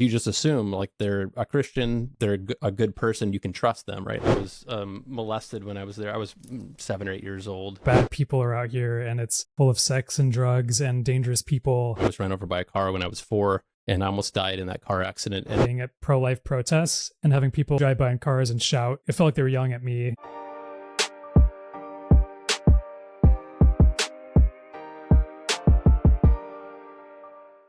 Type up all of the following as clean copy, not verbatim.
You just assume like they're a Christian, they're a good person, you can trust them, right? I was molested when I was there. I was 7 or 8 years old. Bad people are out here, and it's full of sex and drugs and dangerous people. I was run over by a car when I was 4, and I almost died in that car accident. And being at pro-life protests and having people drive by in cars and shout, it felt like they were yelling at me.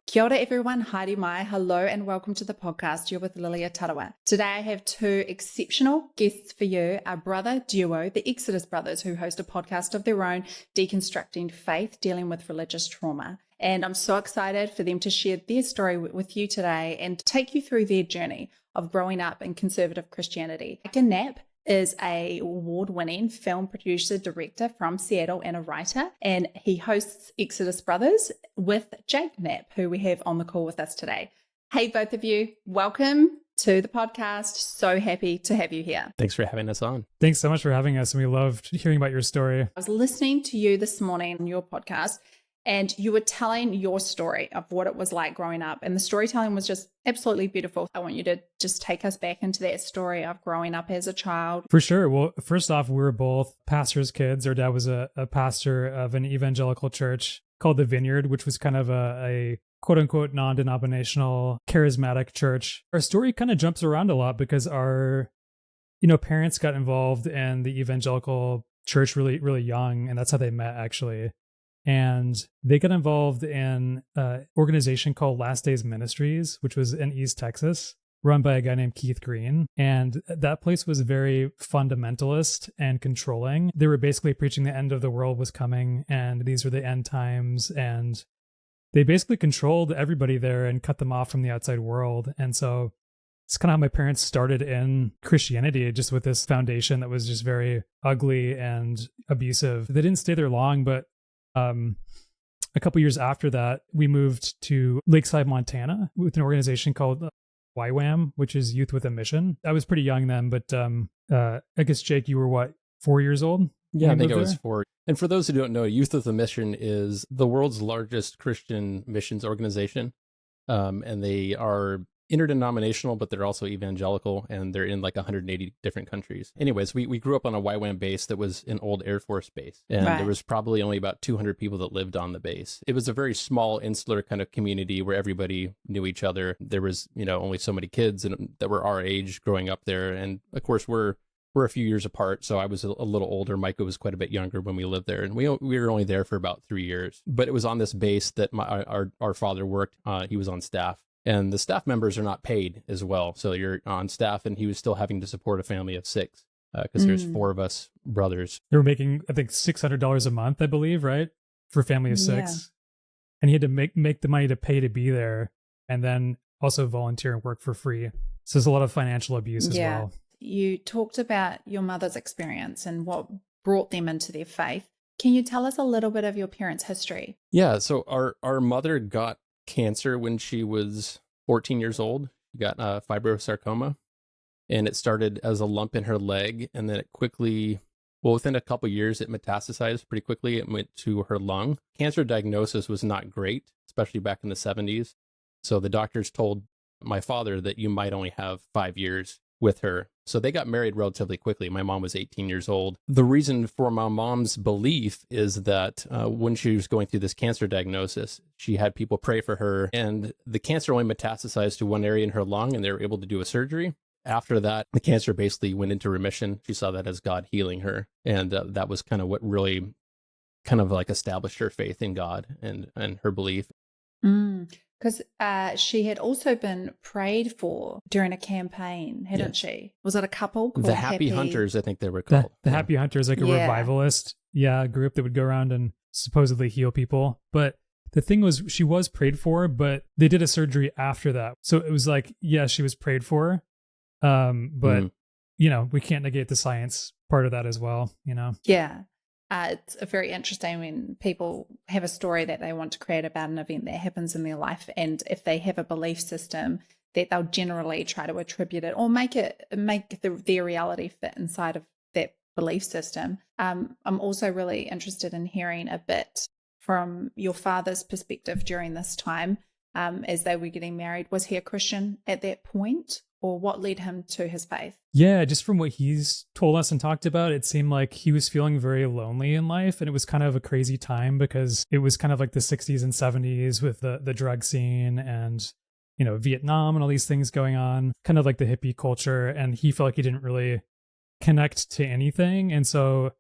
Kia ora everyone, haere mai, hello and welcome to the podcast. You're with Lilia Tarawa. Today I have two exceptional guests for you, our brother duo, the Exodus brothers, who host a podcast of their own, Deconstructing Faith, dealing with religious trauma. And I'm so excited for them to share their story with you today and take you through their journey of growing up in conservative Christianity. Micah Knapp is a award-winning film producer, director from Seattle and a writer, and he hosts Exodus Brothers with Jake Knapp, who we have on the call with us today. Hey, both of you, welcome to the podcast. So happy to have you here. thanks for having us on. Thanks so much for having us, and we loved hearing about your story. I was listening to you this morning on your podcast, and you were telling your story of what it was like growing up. And the storytelling was just absolutely beautiful. I want you to just take us back into that story of growing up as a child. For sure. Well, first off, we were both pastors' kids. Our dad was a pastor of an evangelical church called the Vineyard, which was kind of a quote unquote non-denominational charismatic church. Our story kind of jumps around a lot because our, parents got involved in the evangelical church really, really young. And that's how they met, actually. And they got involved in an organization called Last Days Ministries, which was in East Texas, run by a guy named Keith Green. And that place was very fundamentalist and controlling. They were basically preaching the end of the world was coming, and these were the end times. And they basically controlled everybody there and cut them off from the outside world. And so it's kind of how my parents started in Christianity, just with this foundation that was just very ugly and abusive. They didn't stay there long, but a couple years after that, we moved to Lakeside, Montana, with an organization called YWAM, which is Youth with a Mission. I was pretty young then, but I guess, Jake, you were 4 years old? Yeah, I think I was 4. And for those who don't know, Youth with a Mission is the world's largest Christian missions organization. And they are interdenominational, but they're also evangelical, and they're in like 180 different countries. Anyways, we grew up on a YWAM base that was an old Air Force base, and There was probably only about 200 people that lived on the base. It was a very small, insular kind of community where everybody knew each other. There was, only so many kids that were our age growing up there, and of course we're a few years apart, so I was a little older. Micah was quite a bit younger when we lived there, and we were only there for about 3 years. But it was on this base that our father worked. He was on staff. And the staff members are not paid as well. So you're on staff, and he was still having to support a family of 6 because there's 4 of us brothers. They were making, I think, $600 a month, I believe, right? For a family of 6. Yeah. And he had to make the money to pay to be there, and then also volunteer and work for free. So there's a lot of financial abuse as well. You talked about your mother's experience and what brought them into their faith. Can you tell us a little bit of your parents' history? Yeah, so our mother got cancer when she was 14 years old. She got fibrosarcoma, and it started as a lump in her leg, and then it quickly, within a couple of years, it metastasized pretty quickly. It went to her lung. Cancer diagnosis was not great, especially back in the 70s. So the doctors told my father that you might only have 5 years with her. So they got married relatively quickly. My mom was 18 years old. The reason for my mom's belief is that when she was going through this cancer diagnosis, she had people pray for her, and the cancer only metastasized to one area in her lung, and they were able to do a surgery. After that, the cancer basically went into remission. She saw that as God healing her. And that was kind of what really kind of like established her faith in God and her belief. Because she had also been prayed for during a campaign, hadn't she? Was it a couple called The Happy Hunters, I think they were called. The Happy Hunters, like a revivalist group that would go around and supposedly heal people. But the thing was, she was prayed for, but they did a surgery after that. So it was like, yeah, she was prayed for. But, we can't negate the science part of that as well, Yeah. It's very interesting when people have a story that they want to create about an event that happens in their life, and if they have a belief system, that they'll generally try to attribute it or make their reality fit inside of that belief system. I'm also really interested in hearing a bit from your father's perspective during this time. as they were getting married. Was he a Christian at that point, or what led him to his faith? Yeah, just from what he's told us and talked about, it seemed like he was feeling very lonely in life. And it was kind of a crazy time because it was kind of like the 60s and 70s with the drug scene and, Vietnam and all these things going on, kind of like the hippie culture. And he felt like he didn't really connect to anything. And so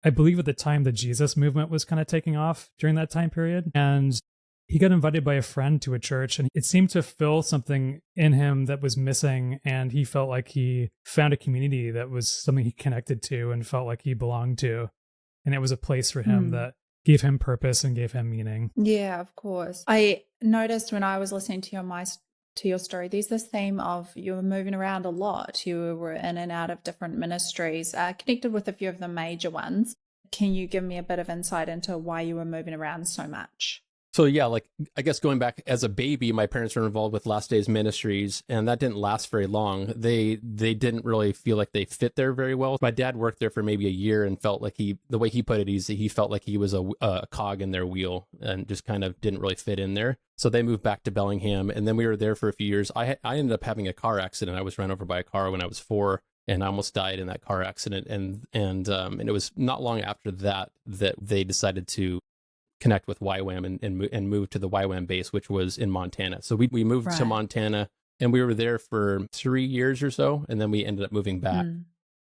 I believe at the time the Jesus movement was kind of taking off during that time period. And he got invited by a friend to a church, and it seemed to fill something in him that was missing. And he felt like he found a community that was something he connected to and felt like he belonged to. And it was a place for him that gave him purpose and gave him meaning. Yeah, of course. I noticed when I was listening to your story, there's this theme of you were moving around a lot. You were in and out of different ministries, connected with a few of the major ones. Can you give me a bit of insight into why you were moving around so much? So yeah, like I guess going back as a baby, my parents were involved with Last Days Ministries, and that didn't last very long. They didn't really feel like they fit there very well. My dad worked there for maybe a year and felt like the way he put it, he felt like he was a cog in their wheel and just kind of didn't really fit in there. So they moved back to Bellingham, and then we were there for a few years. I ended up having a car accident. I was run over by a car when I was 4. And I almost died in that car accident. And it was not long after that they decided to connect with YWAM and move to the YWAM base, which was in Montana. So we moved to Montana, and we were there for 3 years or so, and then we ended up moving back.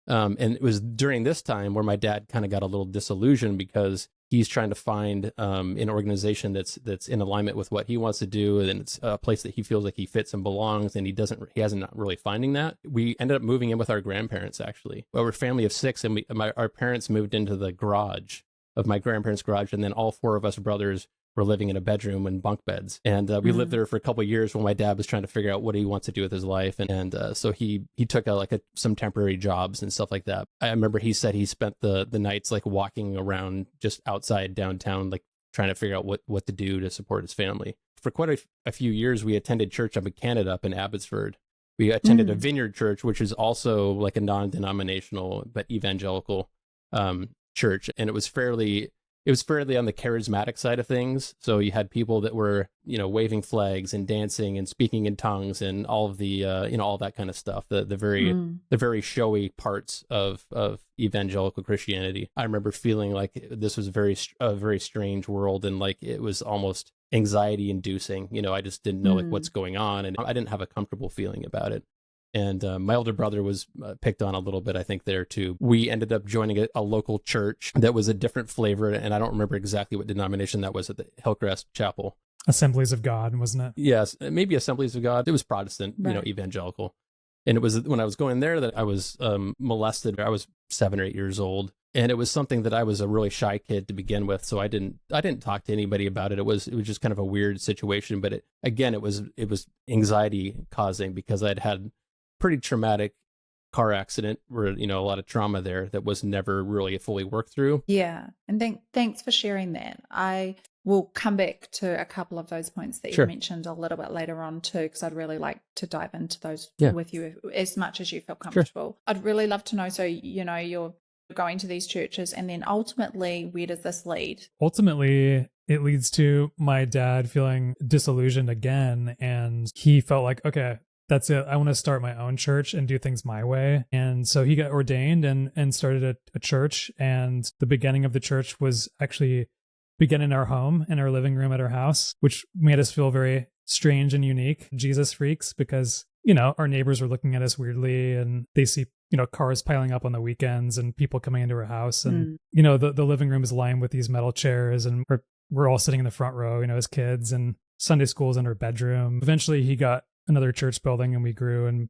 And it was during this time where my dad kind of got a little disillusioned because he's trying to find an organization that's in alignment with what he wants to do, and it's a place that he feels like he fits and belongs, and he hasn't not really finding that. We ended up moving in with our grandparents, actually. Well, we're a family of 6, and our parents moved into the garage of my grandparents' garage, and then all 4 of us brothers were living in a bedroom in bunk beds. And we lived there for a couple of years while my dad was trying to figure out what he wants to do with his life. And so he took some temporary jobs and stuff like that. I remember he said he spent the nights like walking around just outside downtown, like trying to figure out what to do to support his family. For quite a few years, we attended church up in Canada, up in Abbotsford. We attended a vineyard church, which is also like a non-denominational but evangelical church, and it was fairly on the charismatic side of things. So you had people that were waving flags and dancing and speaking in tongues and all of the all that kind of stuff, the very showy parts of evangelical Christianity. I remember feeling like this was a very strange world, and like it was almost anxiety inducing. I just didn't know like what's going on, and I didn't have a comfortable feeling about it. And my older brother was picked on a little bit, I think, there too. We ended up joining a local church that was a different flavor, and I don't remember exactly what denomination that was at the Hillcrest Chapel. Assemblies of God, wasn't it? Yes, maybe Assemblies of God. It was Protestant, evangelical. And it was when I was going there that I was molested. I was 7 or 8 years old. And it was something that I was a really shy kid to begin with, so I didn't talk to anybody about it. It was just kind of a weird situation, but it was anxiety causing because I'd had pretty traumatic car accident where a lot of trauma there that was never really fully worked through. Yeah, and thanks for sharing that. I will come back to a couple of those points that you mentioned a little bit later on too, because I'd really like to dive into those with you as much as you feel comfortable. I'd really love to know. So you're going to these churches, and then ultimately, where does this lead? Ultimately, it leads to my dad feeling disillusioned again, and he felt like, okay, that's it. I want to start my own church and do things my way. And so he got ordained and started a church. And the beginning of the church was actually began in our home, in our living room at our house, which made us feel very strange and unique, Jesus freaks, because, our neighbors were looking at us weirdly, and they see, cars piling up on the weekends and people coming into our house. And, the living room is lined with these metal chairs, and we're all sitting in the front row, as kids, and Sunday school's in our bedroom. Eventually he got another church building and we grew, and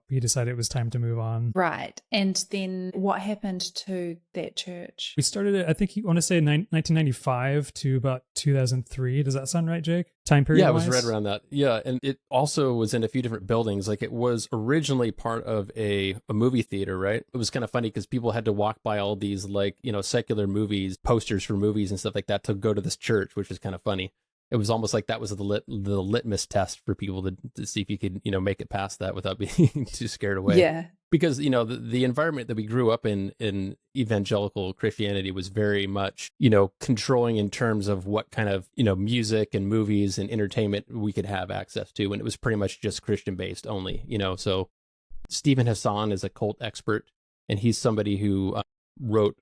he decided it was time to move on. Right. And then what happened to that church? We started it, I think you want to say 1995 to about 2003. Does that sound right, Jake? Time period? Yeah, it was right around that. Yeah, and it also was in a few different buildings. Like it was originally part of a movie theater, right? It was kind of funny because people had to walk by all these secular movies, posters for movies and stuff like that to go to this church, which is kind of funny. it was almost like that was the litmus test for people to see if you could, make it past that without being too scared away. Yeah. Because, the environment that we grew up in evangelical Christianity was very much, controlling in terms of what kind of, music and movies and entertainment we could have access to. And it was pretty much just Christian based only, so Stephen Hassan is a cult expert, and he's somebody who wrote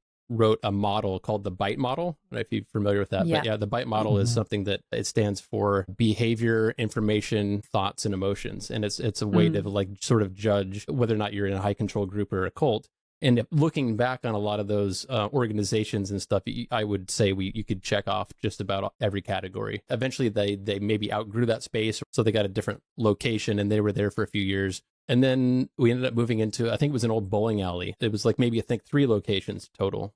a model called the BITE model. I don't know if you're familiar with that, but yeah, the BITE model is something that it stands for behavior, information, thoughts, and emotions. And it's a way to like sort of judge whether or not you're in a high control group or a cult. And looking back on a lot of those organizations and stuff, I would say you could check off just about every category. Eventually, they maybe outgrew that space, so they got a different location, and they were there for a few years. And then we ended up moving into, I think it was an old bowling alley. It was like maybe, I think, 3 locations total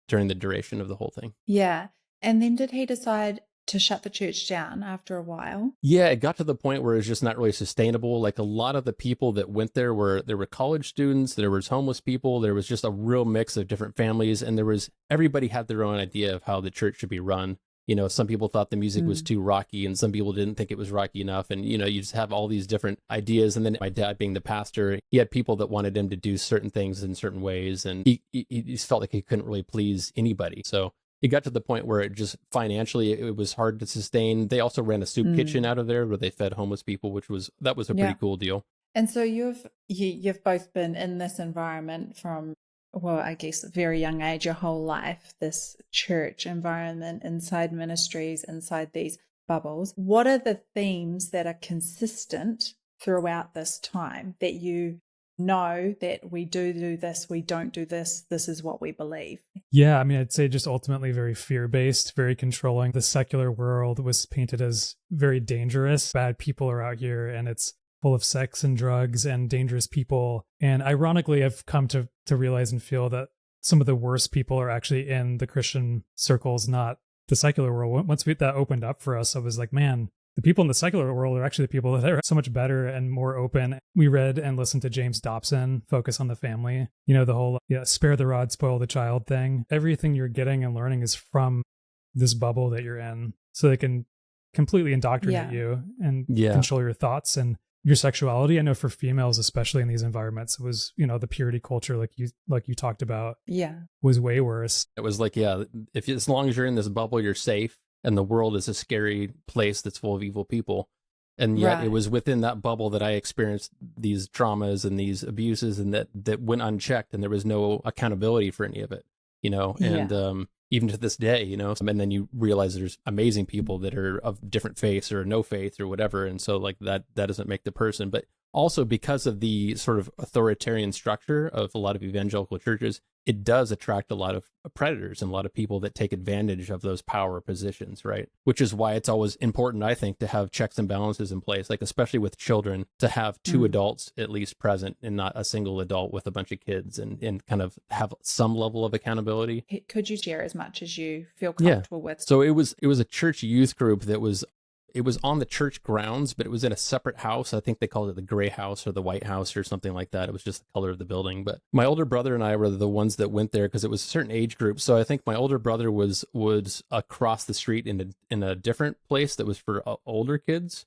during the duration of the whole thing. Yeah. And then did he decide to shut the church down after a while? Yeah, it got to the point where it's just not really sustainable. Like a lot of the people that went there were college students, there was homeless people, there was just a real mix of different families, and everybody had their own idea of how the church should be run. Some people thought the music was too rocky, and some people didn't think it was rocky enough. And, you just have all these different ideas. And then my dad being the pastor, he had people that wanted him to do certain things in certain ways. And he just felt like he couldn't really please anybody. So it got to the point where it just financially, it was hard to sustain. They also ran a soup kitchen out of there where they fed homeless people, that was a pretty cool deal. And so you've both been in this environment from, well, I guess a very young age, your whole life, this church environment, inside ministries, inside these bubbles. What are the themes that are consistent throughout this time that you know that we do this, we don't do this, this is what we believe? Yeah, I mean, I'd say just ultimately very fear-based, very controlling. The secular world was painted as very dangerous. Bad people are out here, and it's full of sex and drugs and dangerous people. And ironically, I've come to realize and feel that some of the worst people are actually in the Christian circles, not the secular world. Once that opened up for us, I was like, man, the people in the secular world are actually the people that are so much better and more open. We read and listened to James Dobson, Focus on the Family. The whole spare the rod, spoil the child thing. Everything you're getting and learning is from this bubble that you're in. So they can completely indoctrinate you and control your thoughts and your sexuality. I know for females, especially in these environments, it was, the purity culture, like you talked about, was way worse. It was like, as long as you're in this bubble, you're safe, and the world is a scary place that's full of evil people. And yet it was within that bubble that I experienced these traumas and these abuses, and that went unchecked, and there was no accountability for any of it, and even to this day, and then you realize there's amazing people that are of different faiths or no faith or whatever. And so like that doesn't make the person, but also because of the sort of authoritarian structure of a lot of evangelical churches, it does attract a lot of predators and a lot of people that take advantage of those power positions, right? Which is why it's always important, I think, to have checks and balances in place, like especially with children, to have 2 adults at least present and not a single adult with a bunch of kids, and kind of have some level of accountability. Could you share as much as you feel comfortable with? So it was a church youth group that was on the church grounds, but it was in a separate house. I think they called it the gray house or the white house or something like that. It was just the color of the building. But my older brother and I were the ones that went there because it was a certain age group. So I think my older brother was across the street in a different place that was for older kids.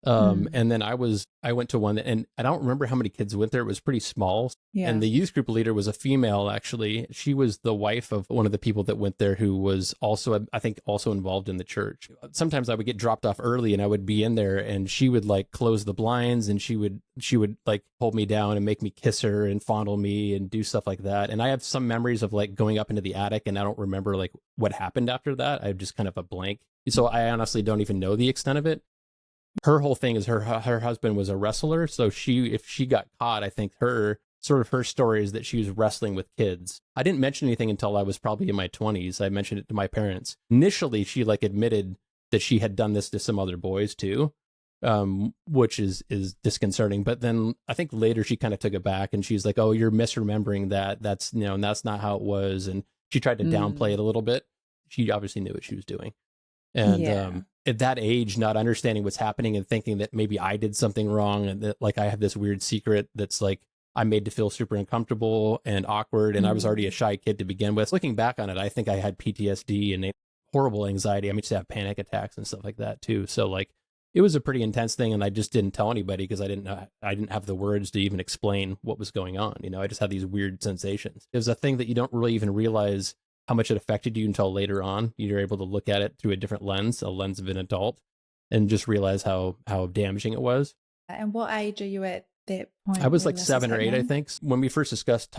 And then I went to one, and I don't remember how many kids went there. It was pretty small. Yeah. And the youth group leader was a female, actually. She was the wife of one of the people that went there, who was also, I think, also involved in the church. Sometimes I would get dropped off early, and I would be in there, and she would like close the blinds, and she would like hold me down and make me kiss her and fondle me and do stuff like that. And I have some memories of like going up into the attic, and I don't remember like what happened after that. I have just kind of a blank. So I honestly don't even know the extent of it. Her whole thing is her husband was a wrestler. So if she got caught, I think her story is that she was wrestling with kids. I didn't mention anything until I was probably in my 20s. I mentioned it to my parents. Initially, she like admitted that she had done this to some other boys too, which is disconcerting. But then I think later she kind of took it back, and she's like, "Oh, you're misremembering that. That's not how it was." And she tried to downplay it a little bit. She obviously knew what she was doing. And at that age, not understanding what's happening and thinking that maybe I did something wrong, and that like I have this weird secret that's like I'm made to feel super uncomfortable and awkward, and I was already a shy kid to begin with. Looking back on it, I think I had PTSD and horrible anxiety. I used to have panic attacks and stuff like that too. So like, it was a pretty intense thing, and I just didn't tell anybody because I didn't have the words to even explain what was going on. I just had these weird sensations. It was a thing that you don't really even realize how much it affected you until later on. You're able to look at it through a different lens, a lens of an adult, and just realize how damaging it was. And what age are you at that point? I was like 7 or 8, I think. When we first discussed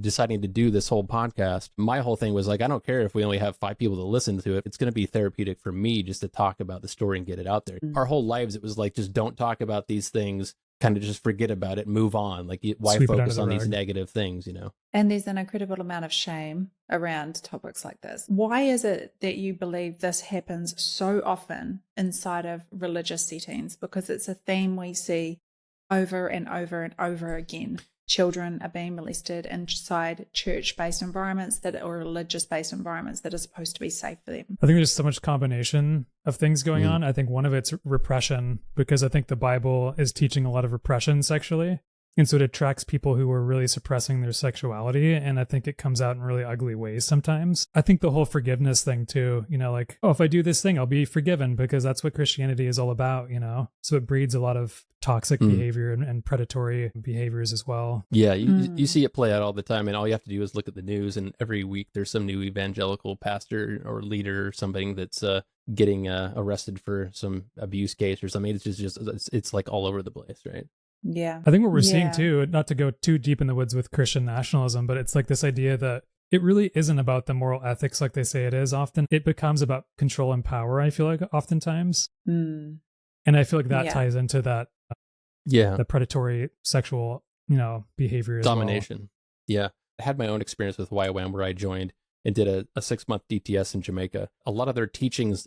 deciding to do this whole podcast, my whole thing was like, I don't care if we only have 5 people to listen to it. It's going to be therapeutic for me just to talk about the story and get it out there. Mm. Our whole lives, it was like, just don't talk about these things, kind of just forget about it, move on. Like, why focus on these negative things, And there's an incredible amount of shame around topics like this. Why is it that you believe this happens so often inside of religious settings? Because it's a theme we see over and over and over again. Children are being molested inside church-based environments or religious-based environments that are supposed to be safe for them. I think there's so much combination of things going on. I think one of it's repression, because I think the Bible is teaching a lot of repression sexually. And so it attracts people who are really suppressing their sexuality. And I think it comes out in really ugly ways sometimes. I think the whole forgiveness thing too, like, oh, if I do this thing, I'll be forgiven because that's what Christianity is all about, So it breeds a lot of toxic behavior and predatory behaviors as well. Yeah, you see it play out all the time. And all you have to do is look at the news. And every week there's some new evangelical pastor or leader or something that's getting arrested for some abuse case or something. It's like all over the place, right? Yeah. I think what we're seeing too, not to go too deep in the woods with Christian nationalism, but it's like this idea that it really isn't about the moral ethics like they say it is often. It becomes about control and power, I feel like, oftentimes. And I feel like that ties into that the predatory sexual, behavior as domination. Well. Yeah. I had my own experience with YWAM where I joined and did a 6-month DTS in Jamaica. A lot of their teachings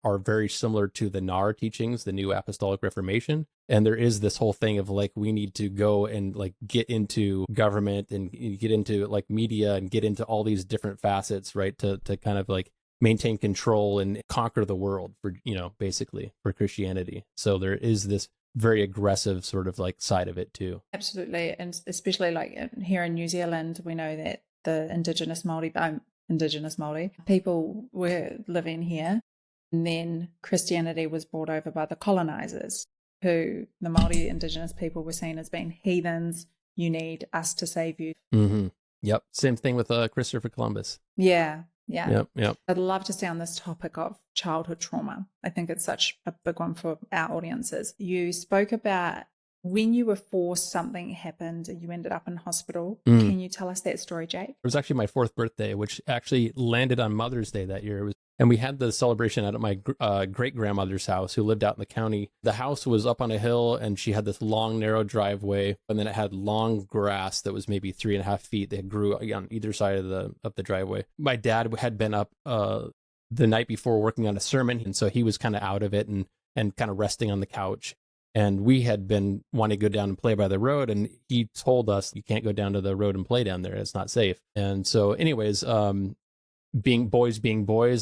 are very similar to the NAR teachings, the New Apostolic Reformation. And there is this whole thing of like, we need to go and like get into government and get into like media and get into all these different facets, right? To kind of like maintain control and conquer the world for, basically for Christianity. So there is this very aggressive sort of like side of it too. Absolutely. And especially like here in New Zealand, we know that the Indigenous Māori people were living here. And then Christianity was brought over by the colonizers, who the Māori Indigenous people were seen as being heathens. You need us to save you. Mm-hmm. Yep. Same thing with Christopher Columbus. Yeah. Yep. I'd love to stay on this topic of childhood trauma. I think it's such a big one for our audiences. You spoke about when you were forced, something happened and you ended up in hospital. Can you tell us that story, Jake? It was actually my 4th birthday, which actually landed on Mother's Day that year. And we had the celebration out at my great-grandmother's house, who lived out in the county. The house was up on a hill, and she had this long, narrow driveway, and then it had long grass that was maybe 3.5 feet that grew on either side of the driveway. My dad had been up the night before working on a sermon, and so he was kind of out of it and kind of resting on the couch. And we had been wanting to go down and play by the road, and he told us, you can't go down to the road and play down there. It's not safe. And so anyways, being boys,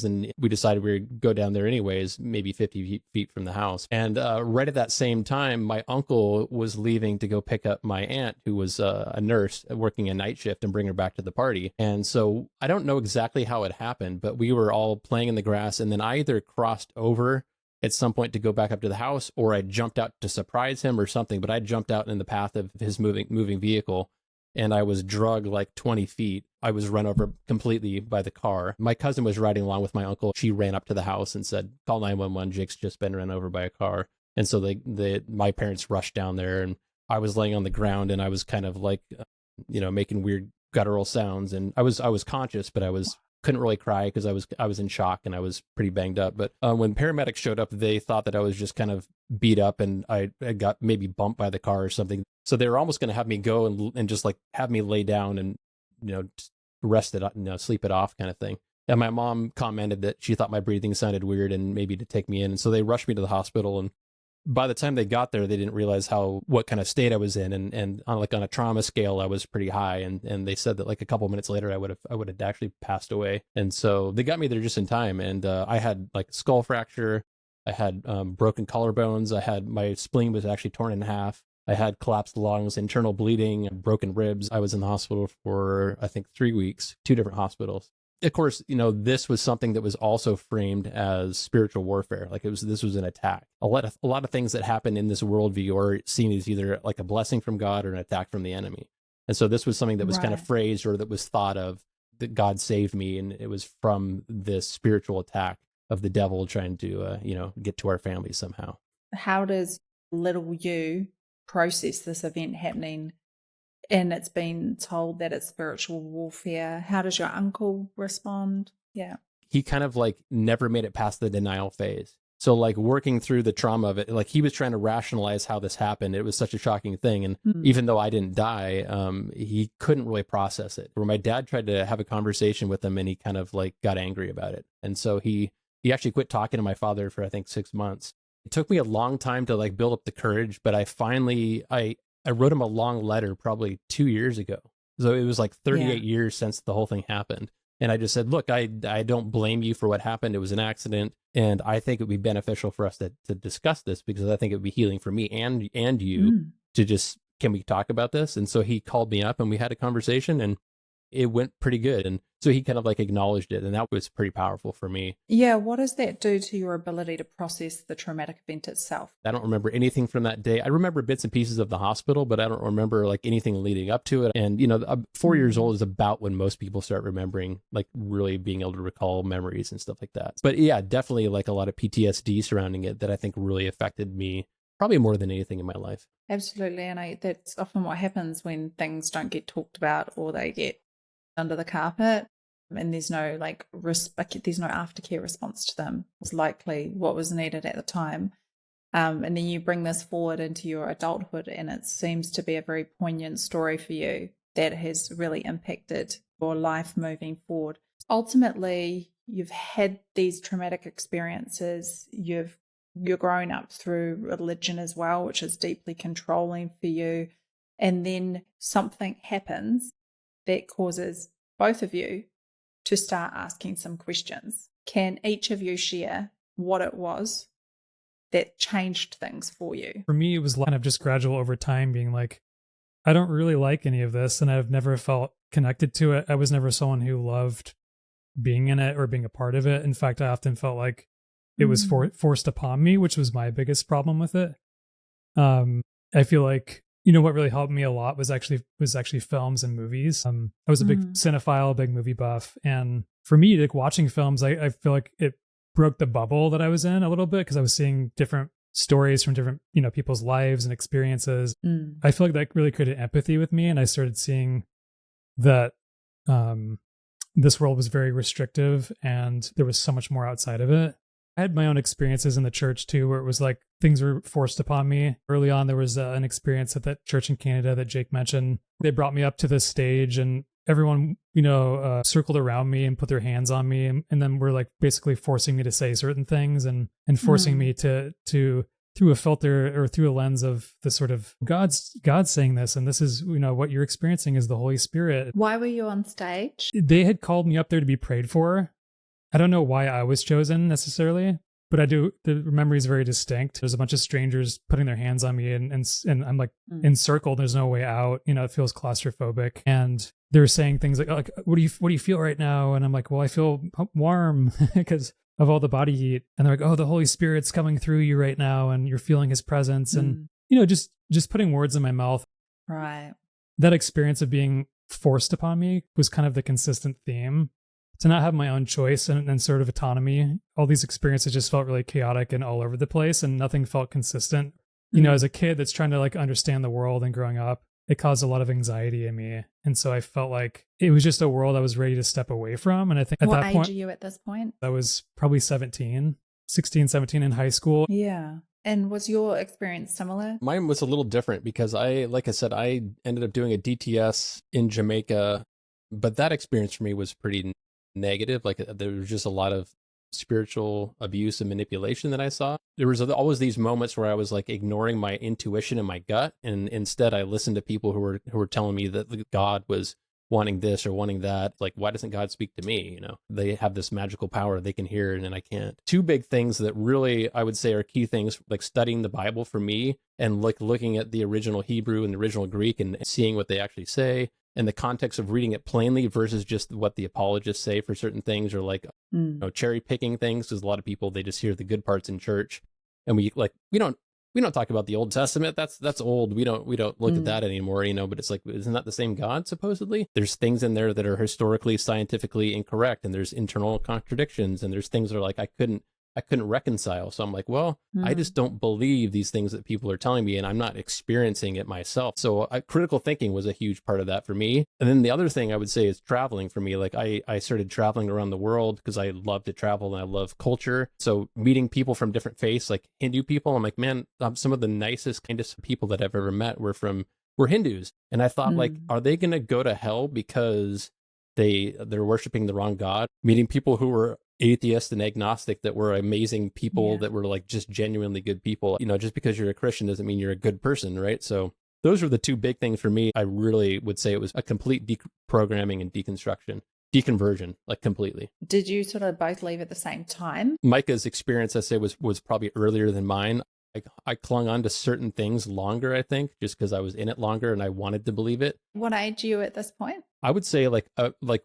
and we decided we would go down there anyways, maybe 50 feet from the house. And right at that same time, my uncle was leaving to go pick up my aunt, who was a nurse working a night shift, and bring her back to the party. And so I don't know exactly how it happened, but we were all playing in the grass, and then I either crossed over at some point to go back up to the house, or I jumped out to surprise him or something, but I jumped out in the path of his moving vehicle, and I was drugged like 20 feet. I was run over completely by the car. My cousin was riding along with my uncle. She ran up to the house and said, call 911, Jake's just been run over by a car. And so my parents rushed down there, and I was laying on the ground, and I was kind of like, making weird guttural sounds. And I was conscious, but couldn't really cry because I was in shock and I was pretty banged up. But when paramedics showed up, they thought that I was just kind of beat up and I got maybe bumped by the car or something. So they were almost going to have me go and just like have me lay down and rest it, sleep it off kind of thing. And my mom commented that she thought my breathing sounded weird and maybe to take me in. And so they rushed me to the hospital. And by the time they got there, they didn't realize what kind of state I was in. And on a trauma scale, I was pretty high. And they said that like a couple minutes later, I would have actually passed away. And so they got me there just in time. And I had like a skull fracture. I had broken collarbones. My spleen was actually torn in half. I had collapsed lungs, internal bleeding, broken ribs. I was in the hospital for, I think, 3 weeks, 2 different hospitals. of course, this was something that was also framed as spiritual warfare. Like this was an attack. A lot of things that happen in this worldview are seen as either like a blessing from God or an attack from the enemy. And so this was something that was kind of phrased, or that was thought of, that God saved me, and it was from this spiritual attack of the devil trying to, get to our families somehow. How does little you process this event happening, and it's been told that it's spiritual warfare? How does your uncle respond? Yeah. He kind of like never made it past the denial phase. So like working through the trauma of it, like he was trying to rationalize how this happened. It was such a shocking thing. And even though I didn't die, he couldn't really process it. Where my dad tried to have a conversation with him, and he kind of like got angry about it. And so he actually quit talking to my father for, I think, 6 months. It took me a long time to like build up the courage, but I finally, I wrote him a long letter probably 2 years ago. So it was like 38 years since the whole thing happened. And I just said, look, I don't blame you for what happened. It was an accident. And I think it would be beneficial for us to discuss this, because I think it would be healing for me and you to just, can we talk about this? And so he called me up and we had a conversation, and it went pretty good. And so he kind of like acknowledged it, and that was pretty powerful for me. Yeah. What does that do to your ability to process the traumatic event itself? I don't remember anything from that day. I remember bits and pieces of the hospital, but I don't remember like anything leading up to it. And, 4 years old is about when most people start remembering, like really being able to recall memories and stuff like that. But yeah, definitely like a lot of PTSD surrounding it that I think really affected me, probably more than anything in my life. Absolutely. And that's often what happens when things don't get talked about, or they get under the carpet, and there's no there's no aftercare response to them. It's likely what was needed at the time. And then you bring this forward into your adulthood, and it seems to be a very poignant story for you that has really impacted your life moving forward. Ultimately, you've had these traumatic experiences. You're growing up through religion as well, which is deeply controlling for you. And then something happens that causes both of you to start asking some questions. Can each of you share what it was that changed things for you? For me, it was kind of just gradual over time, being like, I don't really like any of this, and I've never felt connected to it. I was never someone who loved being in it or being a part of it. In fact, I often felt like it was forced upon me, which was my biggest problem with it. I feel like, what really helped me a lot was actually films and movies. I was a big cinephile, big movie buff. And for me, like watching films, I feel like it broke the bubble that I was in a little bit, because I was seeing different stories from different, people's lives and experiences. I feel like that really created empathy with me. And I started seeing that this world was very restrictive, and there was so much more outside of it. I had my own experiences in the church too, where it was like things were forced upon me. Early on, there was an experience at that church in Canada that Jake mentioned. They brought me up to this stage, and everyone, circled around me and put their hands on me, and then were like basically forcing me to say certain things, and forcing me to through a filter or through a lens of the sort of God's saying this, and this is, what you're experiencing is the Holy Spirit. Why were you on stage? They had called me up there to be prayed for. I don't know why I was chosen necessarily, but the memory is very distinct. There's a bunch of strangers putting their hands on me, and I'm like encircled. There's no way out. It feels claustrophobic. And they're saying things like, what do you feel right now? And I'm like, well, I feel warm because of all the body heat. And they're like, oh, the Holy Spirit's coming through you right now, and you're feeling his presence. And, just putting words in my mouth. Right. That experience of being forced upon me was kind of the consistent theme. To not have my own choice and sort of autonomy. All these experiences just felt really chaotic and all over the place, and nothing felt consistent. As a kid that's trying to like understand the world and growing up, it caused a lot of anxiety in me. And so I felt like it was just a world I was ready to step away from. And I think at that point, what age are you at this point? I was probably 16, 17 in high school. Yeah. And was your experience similar? Mine was a little different, because like I said, I ended up doing a DTS in Jamaica, but that experience for me was pretty negative. Like there was just a lot of spiritual abuse and manipulation that I saw. There was always these moments where I was like ignoring my intuition and my gut, and instead I listened to people who were telling me that God was wanting this or wanting that. Like, why doesn't God speak to me? They have this magical power, they can hear it and I can't. Two big things that really I would say are key things, like studying the Bible for me, and like looking at the original Hebrew and the original Greek and seeing what they actually say, and the context of reading it plainly versus just what the apologists say for certain things, or like cherry picking things, because a lot of people, they just hear the good parts in church, and we don't talk about the Old Testament. That's old. We don't look at that anymore, but it's like, isn't that the same God supposedly? There's things in there that are historically, scientifically incorrect, and there's internal contradictions, and there's things that are like I couldn't reconcile. So I'm like, well, I just don't believe these things that people are telling me, and I'm not experiencing it myself. So critical thinking was a huge part of that for me. And then the other thing I would say is traveling for me. Like I started traveling around the world because I love to travel and I love culture. So meeting people from different faiths, like Hindu people, I'm like, man, some of the nicest, kindest people that I've ever met were Hindus. And I thought, like, are they going to go to hell because they're worshiping the wrong God? Meeting people who were atheist and agnostic that were amazing people, that were like just genuinely good people. Just because you're a Christian doesn't mean you're a good person, right? So those are the two big things for me. I really would say it was a complete deprogramming and deconversion, like completely. Did you sort of both leave at the same time? Micah's experience, I say, was probably earlier than mine. I clung on to certain things longer, I think, just because I was in it longer and I wanted to believe it. What age are you at this point? I would say like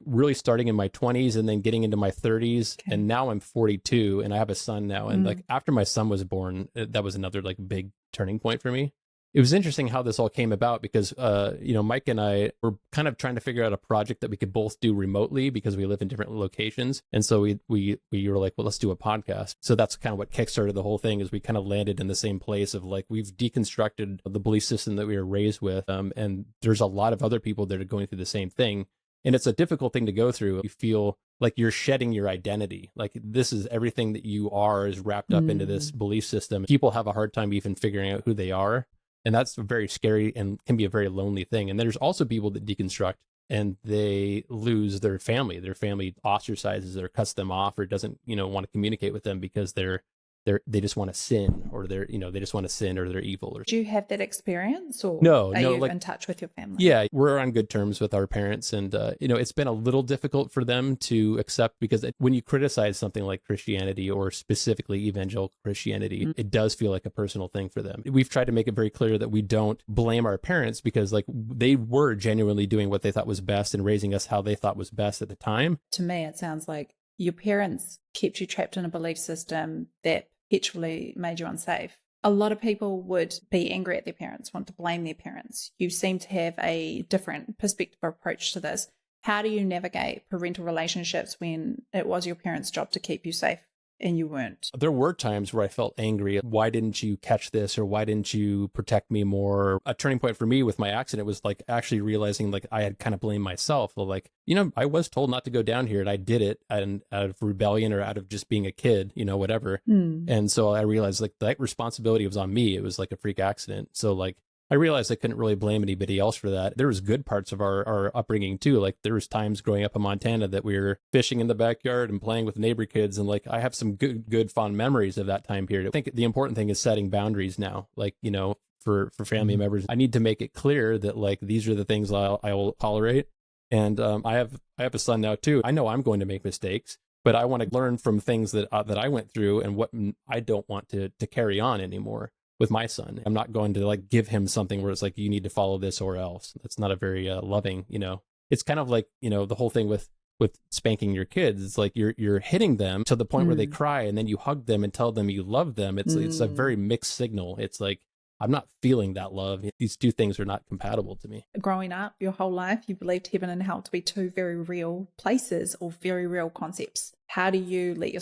really starting in my 20s and then getting into my 30s. Okay. And now I'm 42 and I have a son now. And like after my son was born, that was another like big turning point for me. It was interesting how this all came about because, Mike and I were kind of trying to figure out a project that we could both do remotely because we live in different locations. And so we were like, well, let's do a podcast. So that's kind of what kickstarted the whole thing, is we kind of landed in the same place of like, we've deconstructed the belief system that we were raised with. And there's a lot of other people that are going through the same thing. And it's a difficult thing to go through. You feel like you're shedding your identity. Like this is everything that you are is wrapped up into this belief system. People have a hard time even figuring out who they are. And that's very scary and can be a very lonely thing. And there's also people that deconstruct and they lose their family. Their family ostracizes or cuts them off or doesn't, want to communicate with them because they just want to sin, or they just want to sin, or they're evil. Do you have that experience, or no, are you in touch with your family? Yeah, we're on good terms with our parents, and it's been a little difficult for them to accept, because when you criticize something like Christianity, or specifically evangelical Christianity, it does feel like a personal thing for them. We've tried to make it very clear that we don't blame our parents, because like they were genuinely doing what they thought was best and raising us how they thought was best at the time. To me, it sounds like your parents kept you trapped in a belief system that perpetually made you unsafe. A lot of people would be angry at their parents, want to blame their parents. You seem to have a different perspective or approach to this. How do you navigate parental relationships when it was your parents' job to keep you safe and you weren't? There were times where I felt angry. Why didn't you catch this? Or why didn't you protect me more? A turning point for me with my accident was like actually realizing like I had kind of blamed myself. Like, I was told not to go down here and I did it out of rebellion or out of just being a kid, whatever. And so I realized like that responsibility was on me. It was like a freak accident. So like I realized I couldn't really blame anybody else for that. There was good parts of our upbringing too. Like there was times growing up in Montana that we were fishing in the backyard and playing with neighbor kids. And like, I have some good fond memories of that time period. I think the important thing is setting boundaries now. Like, for family members, I need to make it clear that like, these are the things I will tolerate. And I have a son now too. I know I'm going to make mistakes, but I want to learn from things that I went through and what I don't want to carry on anymore. With my son, I'm not going to like give him something where it's like, you need to follow this or else. That's not a very loving, it's kind of like, the whole thing with spanking your kids. It's like you're hitting them to the point where they cry, and then you hug them and tell them you love them. It's a very mixed signal. It's like, I'm not feeling that love. These two things are not compatible to me. Growing up your whole life, you believed heaven and hell to be two very real places or very real concepts. How do you let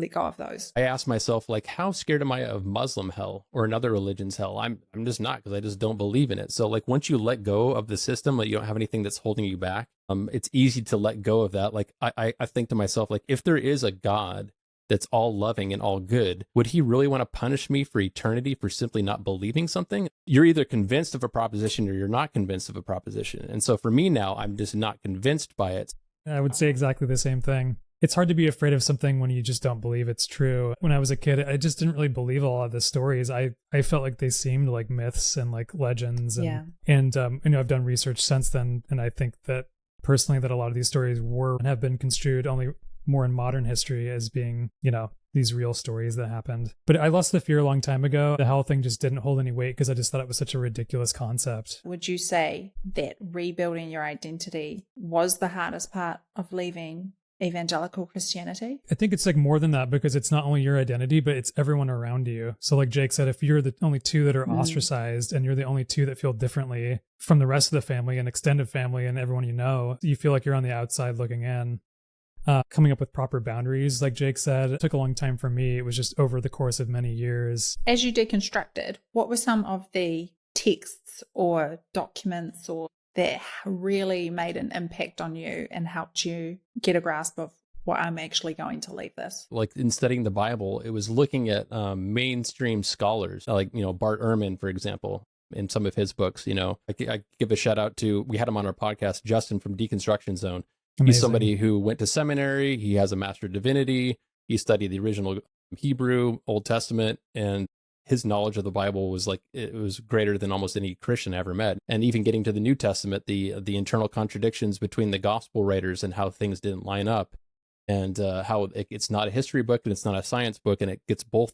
go of those? I ask myself, like, how scared am I of Muslim hell or another religion's hell? I'm just not, because I just don't believe in it. So like, once you let go of the system, like you don't have anything that's holding you back, it's easy to let go of that. Like I think to myself, like, if there is a God that's all loving and all good, would he really want to punish me for eternity for simply not believing something? You're either convinced of a proposition or you're not convinced of a proposition. And so for me now, I'm just not convinced by it. I would say exactly the same thing. It's hard to be afraid of something when you just don't believe it's true. When I was a kid, I just didn't really believe a lot of the stories. I felt like they seemed like myths and like legends. And I've done research since then, and I think that personally that a lot of these stories were and have been construed only more in modern history as being, these real stories that happened. But I lost the fear a long time ago. The hell thing just didn't hold any weight because I just thought it was such a ridiculous concept. Would you say that rebuilding your identity was the hardest part of leaving evangelical Christianity? I think it's like more than that, because it's not only your identity, but it's everyone around you. So like Jake said, if you're the only two that are ostracized and you're the only two that feel differently from the rest of the family and extended family and everyone you feel like you're on the outside looking in. Coming up with proper boundaries, like Jake said, it took a long time for me. It was just over the course of many years. As you deconstructed, what were some of the texts or documents or that really made an impact on you and helped you get a grasp of what I'm actually going to leave this? Like in studying the Bible, it was looking at mainstream scholars, like, Bart Ehrman, for example, in some of his books. I give a shout out to, we had him on our podcast, Justin from Deconstruction Zone. Amazing. He's somebody who went to seminary. He has a Master of Divinity. He studied the original Hebrew, Old Testament, and his knowledge of the Bible was it was greater than almost any Christian I ever met. And even getting to the New Testament, the internal contradictions between the gospel writers and how things didn't line up, and how it's not a history book and it's not a science book, and it gets both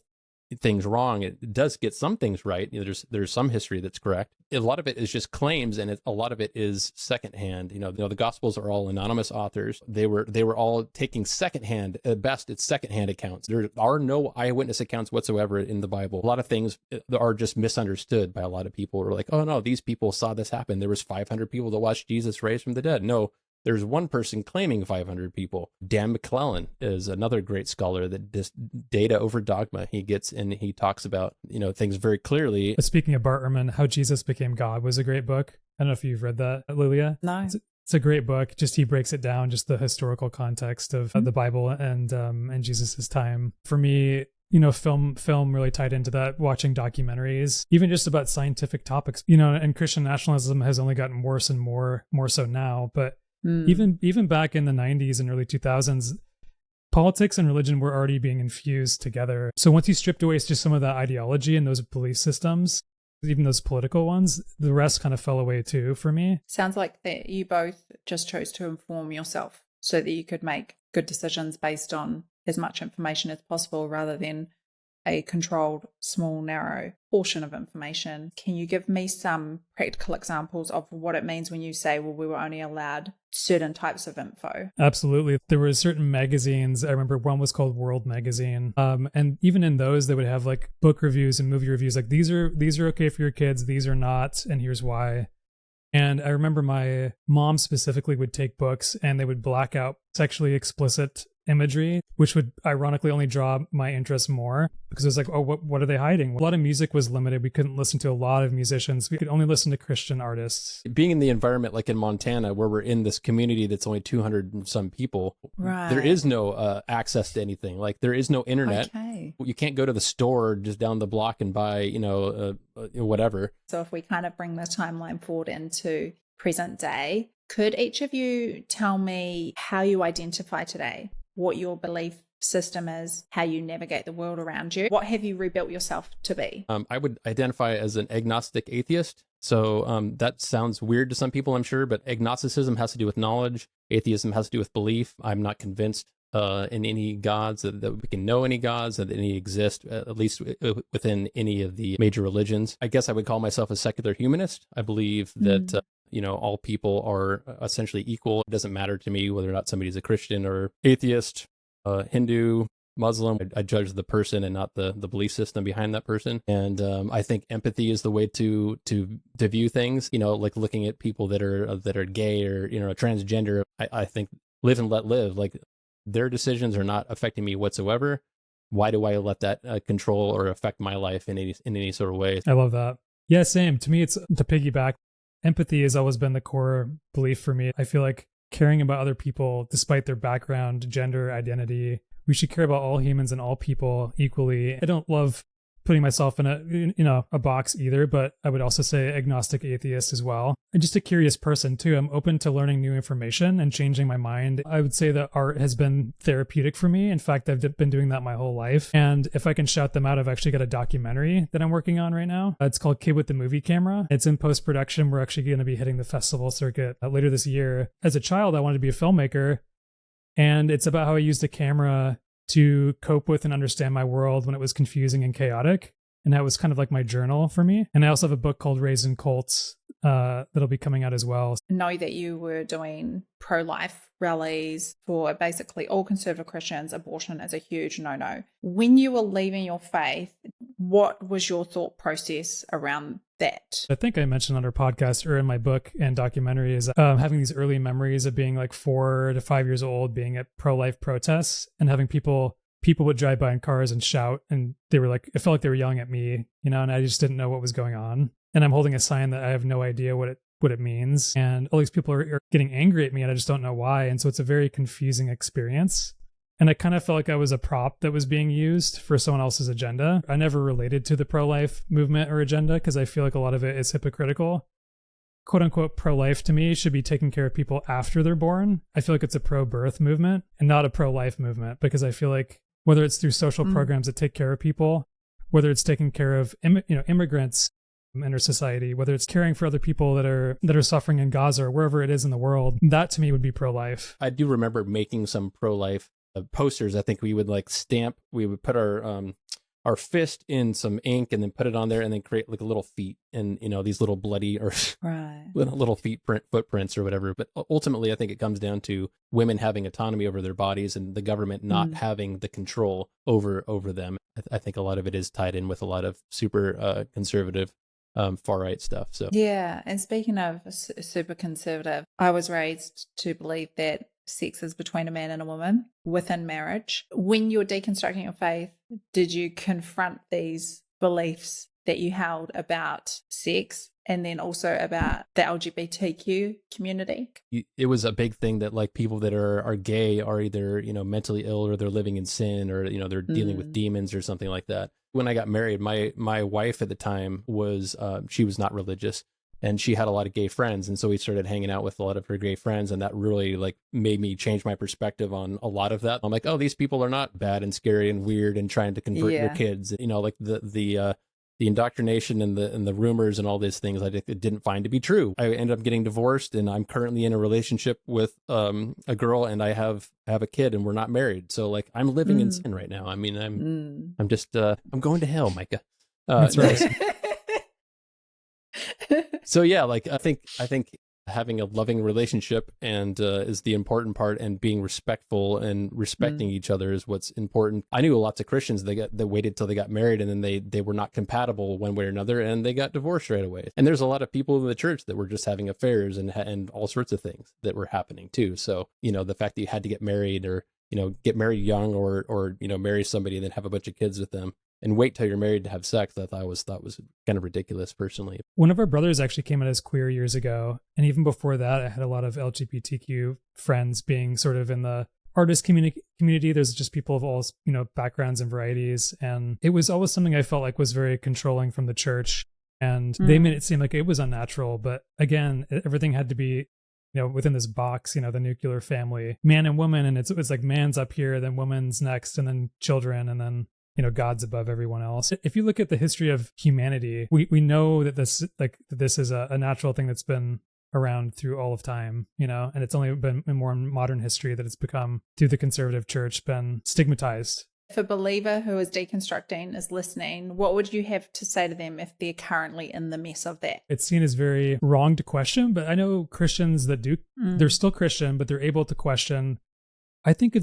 things wrong. It does get some things right. There's some history that's correct. A lot of it is just claims, and a lot of it is secondhand. The Gospels are all anonymous authors. They were all taking secondhand. At best, it's secondhand accounts. There are no eyewitness accounts whatsoever in the Bible. A lot of things are just misunderstood by a lot of people. Are like, oh no, these people saw this happen. There was 500 people that watched Jesus raised from the dead. No. There's one person claiming 500 people. Dan McClellan is another great scholar that just data over dogma. He gets and he talks about, things very clearly. Speaking of Bart Ehrman, How Jesus Became God was a great book. I don't know if you've read that, Lilia. No. It's a great book. Just he breaks it down, just the historical context of the Bible and Jesus's time. For me, film really tied into that, watching documentaries, even just about scientific topics, and Christian nationalism has only gotten worse and more so now. But even back in the 90s and early 2000s, politics and religion were already being infused together. So once you stripped away just some of that ideology and those belief systems, even those political ones, the rest kind of fell away too for me. Sounds like that you both just chose to inform yourself so that you could make good decisions based on as much information as possible rather than a controlled, small, narrow portion of information. Can you give me some practical examples of what it means when you say, well, we were only allowed certain types of info? Absolutely. There were certain magazines. I remember one was called World Magazine. And even in those, they would have like book reviews and movie reviews. Like these are okay for your kids. These are not. And here's why. And I remember my mom specifically would take books and they would black out sexually explicit imagery, which would ironically only draw my interest more, because it was like, oh, what are they hiding? A lot of music was limited. We couldn't listen to a lot of musicians. We could only listen to Christian artists. Being in the environment like in Montana, where we're in this community that's only 200 and some people, right, there is no access to anything. Like there is no internet. Okay. You can't go to the store just down the block and buy, whatever. So if we kind of bring the timeline forward into present day, could each of you tell me how you identify today? What your belief system is, how you navigate the world around you? What have you rebuilt yourself to be? I would identify as an agnostic atheist. So that sounds weird to some people, I'm sure, but agnosticism has to do with knowledge. Atheism has to do with belief. I'm not convinced in any gods, that we can know any gods, that any exist, at least within any of the major religions. I guess I would call myself a secular humanist. I believe that all people are essentially equal. It doesn't matter to me whether or not somebody's a Christian or atheist, Hindu, Muslim. I judge the person and not the belief system behind that person. And I think empathy is the way to view things. Like looking at people that are gay or transgender. I think live and let live. Like their decisions are not affecting me whatsoever. Why do I let that control or affect my life in any sort of way? I love that. Yeah, same. To me, it's to piggyback. Empathy has always been the core belief for me. I feel like caring about other people, despite their background, gender, identity, we should care about all humans and all people equally. I don't love putting myself in a box either, but I would also say agnostic atheist as well. And just a curious person too. I'm open to learning new information and changing my mind. I would say that art has been therapeutic for me. In fact, I've been doing that my whole life. And if I can shout them out, I've actually got a documentary that I'm working on right now. It's called Kid with the Movie Camera. It's in post-production. We're actually going to be hitting the festival circuit later this year. As a child, I wanted to be a filmmaker. And it's about how I used a camera to cope with and understand my world when it was confusing and chaotic. And that was kind of like my journal for me. And I also have a book called Raised in Cults that'll be coming out as well. Know that you were doing pro-life rallies for basically all conservative Christians. Abortion is a huge no-no. When you were leaving your faith, what was your thought process around that? I think I mentioned on our podcast or in my book and documentary is having these early memories of being like 4 to 5 years old, being at pro-life protests and having people would drive by in cars and shout, and they were like, it felt like they were yelling at me, and I just didn't know what was going on. And I'm holding a sign that I have no idea what it means. And all these people are getting angry at me and I just don't know why. And so it's a very confusing experience. And I kind of felt like I was a prop that was being used for someone else's agenda. I never related to the pro-life movement or agenda because I feel like a lot of it is hypocritical. Quote unquote pro-life to me should be taking care of people after they're born. I feel like it's a pro-birth movement and not a pro-life movement, because I feel like whether it's through social programs that take care of people, whether it's taking care of immigrants in our society, whether it's caring for other people that are suffering in Gaza or wherever it is in the world, that to me would be pro-life. I do remember making some pro-life posters. I think we would we would put our fist in some ink and then put it on there and then create like a little feet and these little bloody or little footprints or whatever. But ultimately I think it comes down to women having autonomy over their bodies and the government not having the control over them. I think a lot of it is tied in with a lot of super conservative far right stuff. So yeah. And speaking of super conservative, I was raised to believe that sex is between a man and a woman within marriage. When you're deconstructing your faith, did you confront these beliefs that you held about sex and then also about the LGBTQ community? It was a big thing that like people that are gay are either mentally ill or they're living in sin or they're dealing with demons or something like that. When I got married, my wife at the time was she was not religious. And she had a lot of gay friends. And so we started hanging out with a lot of her gay friends. And that really like made me change my perspective on a lot of that. I'm like, oh, these people are not bad and scary and weird and trying to convert your kids. Like the indoctrination and the rumors and all these things I didn't find to be true. I ended up getting divorced and I'm currently in a relationship with a girl and I have a kid and we're not married. So like I'm living in sin right now. I mean, I'm just I'm going to hell, Micah. That's right. So yeah, like I think having a loving relationship and is the important part, and being respectful and respecting each other is what's important. I knew lots of Christians that waited till they got married and then they were not compatible one way or another and they got divorced right away. And there's a lot of people in the church that were just having affairs and all sorts of things that were happening too. So the fact that you had to get married or get married young or marry somebody and then have a bunch of kids with them and wait till you're married to have sex, I thought was kind of ridiculous personally. One of our brothers actually came out as queer years ago. And even before that, I had a lot of LGBTQ friends being sort of in the artist community. There's just people of all, backgrounds and varieties. And it was always something I felt like was very controlling from the church. And they made it seem like it was unnatural. But again, everything had to be, within this box, the nuclear family, man and woman. And it's like man's up here, then woman's next, and then children, and then God's above everyone else. If you look at the history of humanity, we know that this is a natural thing that's been around through all of time, and it's only been more in modern history that it's become, through the conservative church, been stigmatized. If a believer who is deconstructing is listening, what would you have to say to them if they're currently in the mess of that? It's seen as very wrong to question, but I know Christians that do, they're still Christian, but they're able to question. I think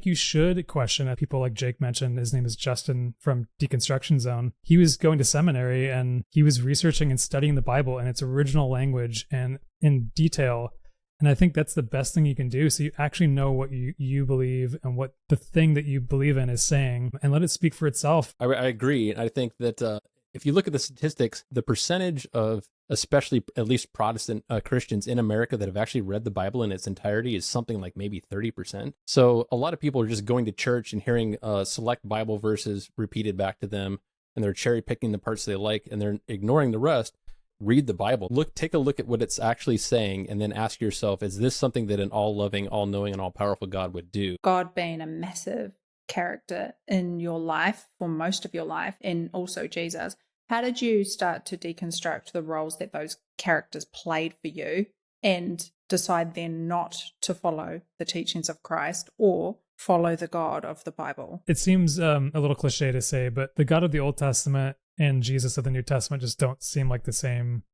you should question. People like Jake mentioned, his name is Justin from Deconstruction Zone. He was going to seminary and he was researching and studying the Bible in its original language and in detail. And I think that's the best thing you can do. So you actually know what you believe and what the thing that you believe in is saying, and let it speak for itself. I agree. I think that if you look at the statistics, the percentage of especially at least Protestant Christians in America that have actually read the Bible in its entirety is something like maybe 30%. So a lot of people are just going to church and hearing select Bible verses repeated back to them, and they're cherry picking the parts they like and they're ignoring the rest. Read the Bible. Take a look at what it's actually saying, and then ask yourself, is this something that an all-loving, all-knowing, and all-powerful God would do? God being a massive character in your life for most of your life, and also Jesus, how did you start to deconstruct the roles that those characters played for you? And decide then not to follow the teachings of Christ or follow the God of the Bible. It seems a little cliche to say, but the God of the Old Testament and Jesus of the New Testament just don't seem like the same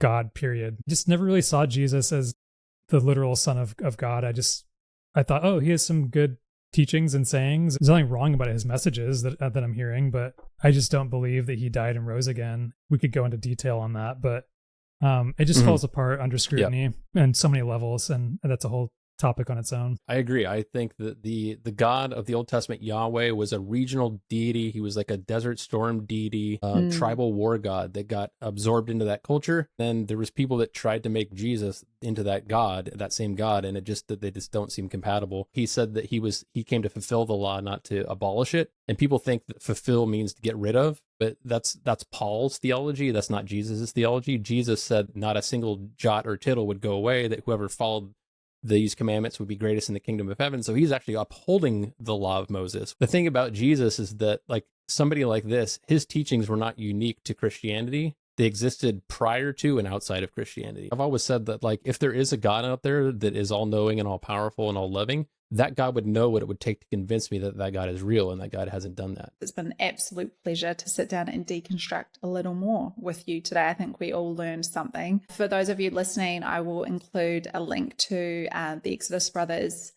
God, period. Just never really saw Jesus as the literal son of God. I thought, oh, he has some good teachings and sayings. There's nothing wrong about his messages that I'm hearing, but I just don't believe that he died and rose again. We could go into detail on that, but it just falls apart under scrutiny and so many levels, and that's a whole topic on its own. I agree. I think that the God of the Old Testament, Yahweh, was a regional deity. He was like a desert storm deity, tribal war god that got absorbed into that culture. Then there was people that tried to make Jesus into that God, that same God, and they just don't seem compatible. He said that he came to fulfill the law, not to abolish it. And people think that fulfill means to get rid of, but that's Paul's theology. That's not Jesus's theology. Jesus said not a single jot or tittle would go away, that whoever followed these commandments would be greatest in the kingdom of heaven. So he's actually upholding the law of Moses. The thing about Jesus is that, like, somebody like this, his teachings were not unique to Christianity. They existed prior to and outside of Christianity. I've always said that, like, if there is a God out there that is all knowing and all powerful and all loving, that God would know what it would take to convince me that God is real, and that God hasn't done that. It's been an absolute pleasure to sit down and deconstruct a little more with you today. I think we all learned something. For those of you listening, I will include a link to the Exodus Brothers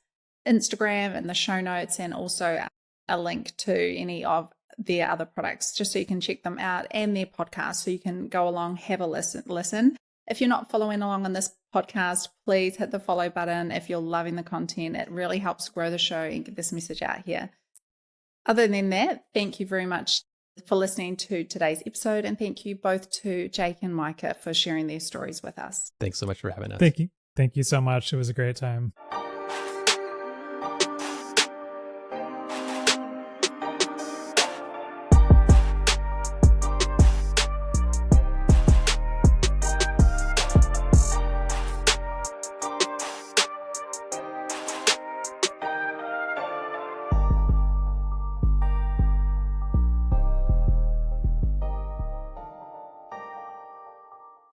Instagram in the show notes, and also a link to any of their other products, just so you can check them out, and their podcast, so you can go along, have a listen. If you're not following along on this podcast, please hit the follow button. If you're loving the content, it really helps grow the show and get this message out here. Other than that, thank you very much for listening to today's episode, and thank you both to Jake and Micah for sharing their stories with us. Thanks so much for having us. Thank you. Thank you so much. It was a great time.